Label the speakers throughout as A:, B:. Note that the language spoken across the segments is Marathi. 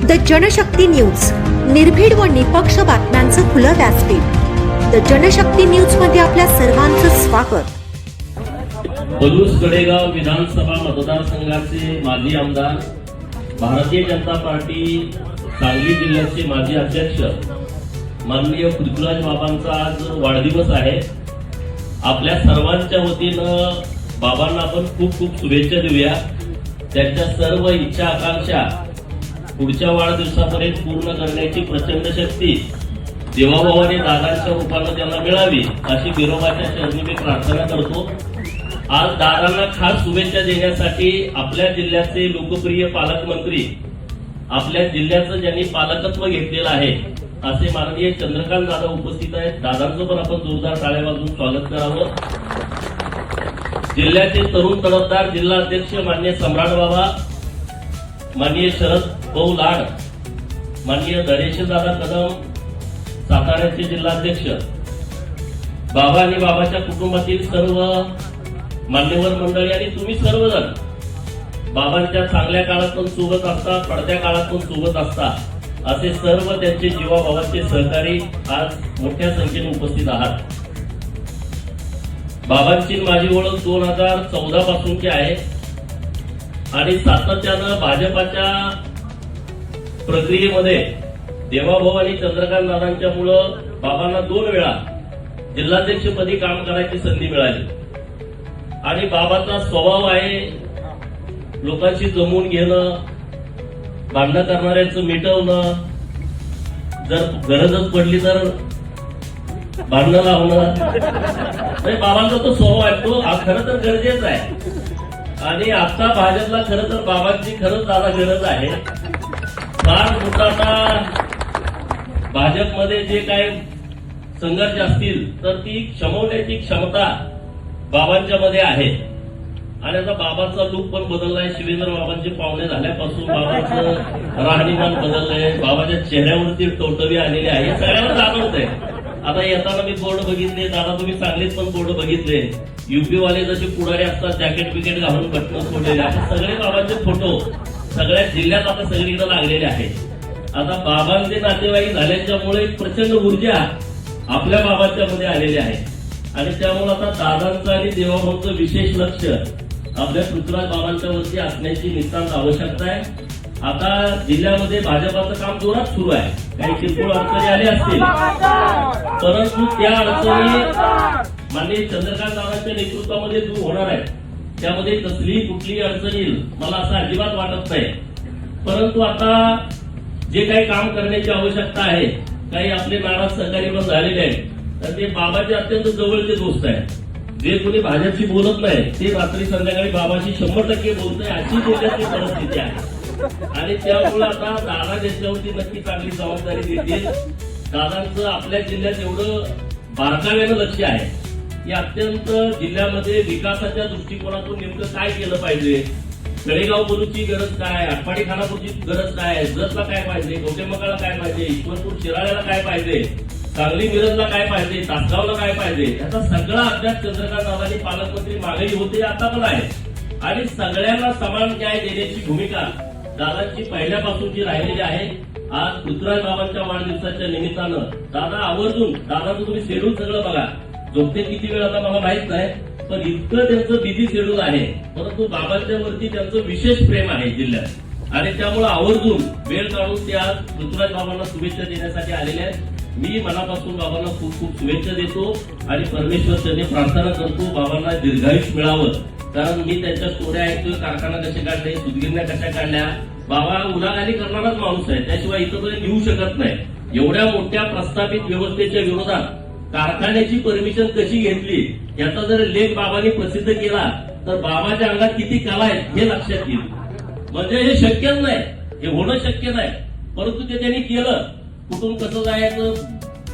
A: द जनशक्ती न्यूज, निर्भीड व निपक्ष बातम्यांचं खुलं व्यासपीठ। द जनशक्ती न्यूज मध्ये आपल्या सर्वांचं स्वागत।
B: पलूस गडेगाव विधानसभा मतदारसंघाचे माजी आमदार, भारतीय जनता पार्टी सांगली जिल्ह्याचे माजी अध्यक्ष माननीय पृथ्वीराज बाबांचा आज वाढदिवस आहे। आपल्या सर्वांच्या वतीनं बाबांना आपण खूप खूप शुभेच्छा देऊया। त्यांच्या सर्व इच्छा आकांक्षा पुढच्या वाढदिवसापर्यंत पूर्ण करण्याची प्रचंड शक्ती देवाभावाने दादांच्या रूपानं त्यांना मिळावी अशी बिरोबाच्या चरणी मी प्रार्थना करतो। आज दादांना खास शुभेच्छा देण्यासाठी आपल्या जिल्ह्याचे लोकप्रिय पालकमंत्री, आपल्या जिल्ह्याचं ज्यांनी पालकत्व घेतलेलं आहे असे माननीय चंद्रकांत दादा उपस्थित आहेत। दादांचं पण आपण जोरदार टाळ्या वाजवून स्वागत करावं। जिल्ह्याचे तरुण तडफदार जिल्हा अध्यक्ष माननीय सम्राट बाबा, माननीय शरद भाऊ लाड, माननीय धनेश दादा कदम साताऱ्याचे जिल्हाध्यक्ष, बाबा आणि बाबाच्या कुटुंबातील सर्व मान्यवर मंडळी आणि तुम्ही सर्वजण बाबांच्या चांगल्या काळात पण सोबत असता, पडत्या काळात पण सोबत असता, असे सर्व त्यांचे जीवाभावाचे सहकारी आज मोठ्या संख्येने उपस्थित आहात। बाबांची माझी ओळख 2014 पासूनची आहे आणि सातत्यानं भाजपाच्या प्रक्रियेमध्ये देवाभाऊ आणि चंद्रकांत दादांच्या मुळे बाबांना 2 वेळा जिल्हाध्यक्षपदी काम करायची संधी मिळाली आणि बाबाचा स्वभाव आहे लोकांशी जमवून घेणं, भांडणं करणाऱ्यांचं मिटवणं, जर गरजच पडली तर भांडणं लावणं, बाबांचा तो स्वभाव आहे, तो खरं तर गरजेचा आहे। आणि आता भाजपला खरं तर बाबांची खरंच दादा गरज आहे। फार मोठा भाजपमध्ये जे काही संघर्ष असतील तर ती क्षमवण्याची क्षमता बाबांच्या मध्ये आहे। आणि आता बाबांचा लूक पण बदललाय, शिवेंद्र बाबांचे पाहुणे झाल्यापासून बाबांचं राहणीमान बदललंय, बाबाच्या चेहऱ्यावरती टवटवी आलेली आहे, हे सगळ्यांना जाणवतंय। आता येताना मी बोर्ड बघितले, दादा तुम्ही सांगलीत पण बोर्ड बघितले, युपी वाले जसे पुढारी असतात जॅकेट बिकेट घालून बटणं सोडलेले, असे सगळे बाबांचे फोटो सगळ्या जिल्ह्यात आता सगळीकडे लागलेले आहेत। आता बाबांचे नातेवाईक झाल्याच्यामुळे एक प्रचंड ऊर्जा आपल्या बाबांच्या मध्ये आलेली आहे आणि त्यामुळे आता दादांचं आणि देवाभाऊचं विशेष लक्ष आपल्या पृथ्वीराज बाबांच्या वरती असण्याची नितांत आवश्यकता आहे। आता जिल्ह्यामध्ये भाजपाचं काम जोरात सुरू आहे, काही किरकोळ अडचणी आल्या असतील परंतु त्या अडचणी माननीय चंद्रकांत दादांच्या नेतृत्वामध्ये दूर होणार आहे। त्यामध्ये कसलीही कुठलीही अडचण येईल मला असं अजिबात वाटत नाही। परंतु आता जे काही काम करण्याची आवश्यकता आहे, काही आपले नाराज सहकारी पण झालेले आहेत, तर ते बाबाचे अत्यंत जवळचे दोस्त आहेत। जे कोणी भाजपशी बोलत नाही ते रात्री संध्याकाळी बाबाशी 100% बोलतंय, अशी जिल्ह्यातली परिस्थिती आहे। आणि त्यामुळे आता दादा त्यांच्यावरती नक्की चांगली जबाबदारी देतील। दादांचं आपल्या जिल्ह्यात एवढं बारकाव्यानं लक्ष आहे की अत्यंत जिल्ह्यामध्ये विकासाच्या दृष्टिकोनातून नेमकं काय केलं पाहिजे, तळेगाव बलूची गरज काय, आटपाडी खानापूरची गरज काय, जतला काय पाहिजे, कवटेमकाळला काय पाहिजे, ईश्वरपूर शिराळ्याला काय पाहिजे, सांगली मिरजला काय पाहिजे, तासगावला काय पाहिजे, याचा सगळा अभ्यास चंद्रकांत दादांनी पालकमंत्री मागेही होते, आता पण आहे। आणि सगळ्यांना समान न्याय देण्याची भूमिका दादांची पहिल्यापासूनची राहिलेली आहे। आज पृथ्वीराज बाबांच्या वाढदिवसाच्या निमित्तानं दादा आवर्जून, दादाचं तुम्ही शेड्यूल सगळं बघा, झोपते किती वेळ आता मला माहित नाही, पण इतकं त्यांचं बिझी शेड्यूल आहे, परंतु बाबांच्या वरती त्यांचं विशेष प्रेम आहे जिल्ह्यात आणि त्यामुळे आवर्जून वेळ काढून ते आज पृथ्वीराज बाबांना शुभेच्छा देण्यासाठी आलेले आहेत। मी मनापासून बाबांना खूप खूप शुभेच्छा देतो आणि परमेश्वर त्यांनी प्रार्थना करतो बाबांना दीर्घायुष्य मिळावं। कारण मी त्यांच्या स्टोऱ्या ऐकतोय, कारखाना कसे काढले, सुदगिरण्या कशा काढल्या, बाबा उलाढाली करणाराच माणूस आहे, त्याशिवाय इथंपर्यंत येऊ शकत नाही। एवढ्या मोठ्या प्रस्थापित व्यवस्थेच्या विरोधात कारखान्याची परमिशन कशी घेतली याचा जर लेख बाबांनी प्रसिद्ध केला तर बाबाच्या अंगात किती कला आहेत हे लक्षात येईल। म्हणजे हे शक्यच नाही, हे होणं शक्य नाही, परंतु ते त्यांनी केलं। कुठून कसं जायचं,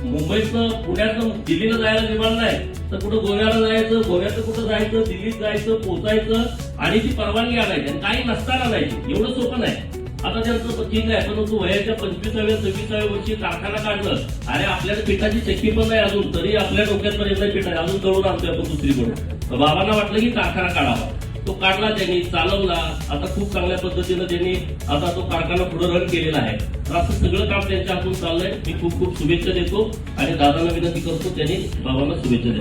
B: मुंबईतनं पुण्यातनं दिल्लीला जायला विमान नाही तर कुठं गोव्याला जायचं, गोव्याचं कुठं जायचं, दिल्लीत जायचं, पोचायचं आणि ती परवानगी आणायची आणि काही नसताना आणायची, एवढं सोपं नाही। आता त्यांचं ठीक आहे, परंतु वयाच्या 25व्या 26व्या वर्षी कारखाना काढलं, अरे आपल्याला पिठाची चक्की पण नाही अजून, तरी आपल्या डोक्यात पर्यंत पीठ आहे, अजून दळून आणतोय आपण दुसरीकडून। बाबांना वाटलं की कारखाना काढावा तो काढला त्यांनी, चालवला. आता खूप चांगल्या पद्धतीनं त्यांनी आता तो कारखाना पुढे रन केलेला आहे. तर असं सगळं काम त्यांच्या हातून चाललंय. मी खूप खूप शुभेच्छा देतो आणि दादांना विनंती करतो त्यांनी बाबांना शुभेच्छा द्या.